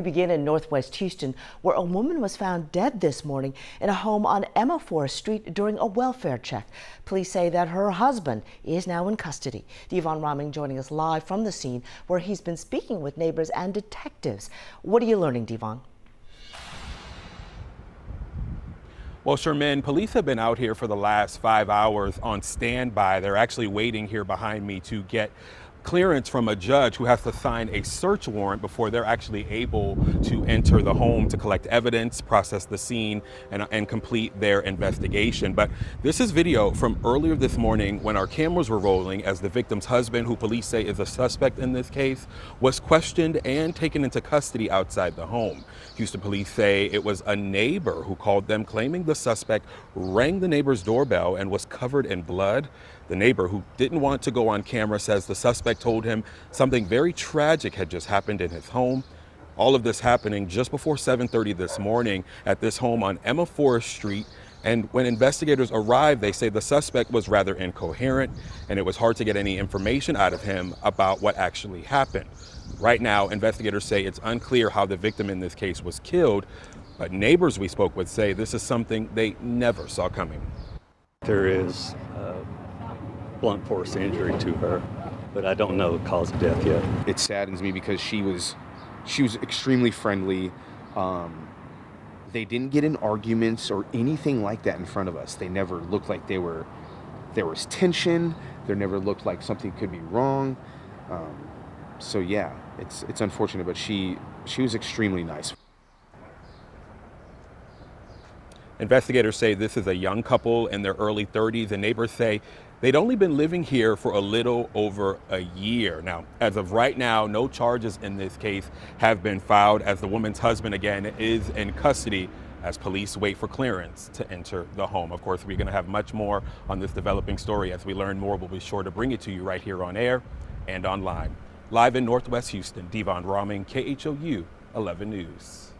We begin in Northwest Houston, where a woman was found dead this morning in a home on Emma Forest Street during a welfare check. Police say that her husband is now in custody. Devon Roming joining us live from the scene, where he's been speaking with neighbors and detectives. What are you learning, Devon? Well, Sherman, police have been out here for the last 5 hours on standby. They're actually waiting here behind me to get clearance from a judge who has to sign a search warrant before they're actually able to enter the home to collect evidence, process the scene, and complete their investigation. But this is video from earlier this morning when our cameras were rolling as the victim's husband, who police say is a suspect in this case, was questioned and taken into custody outside the home. Houston police say it was a neighbor who called them, claiming the suspect rang the neighbor's doorbell and was covered in blood. The neighbor, who didn't want to go on camera, says the suspect told him something very tragic had just happened in his home. All of this happening just before 7:30 this morning at this home on Emma Forest Street. And when investigators arrived, they say the suspect was rather incoherent, and it was hard to get any information out of him about what actually happened. Right now, investigators say it's unclear how the victim in this case was killed, but neighbors we spoke with say this is something they never saw coming. There is blunt force injury to her, but I don't know the cause of death yet. It saddens me because she was extremely friendly. They didn't get in arguments or anything like that in front of us. They never looked like there was tension. There never looked like something could be wrong. So yeah, it's unfortunate, but she was extremely nice. Investigators say this is a young couple in their early 30s, and neighbors say they'd only been living here for a little over a year. Now, as of right now, no charges in this case have been filed, as the woman's husband, again, is in custody as police wait for clearance to enter the home. Of course, we're going to have much more on this developing story. As we learn more, we'll be sure to bring it to you right here on air and online. Live in Northwest Houston, Devon Roming, KHOU 11 News.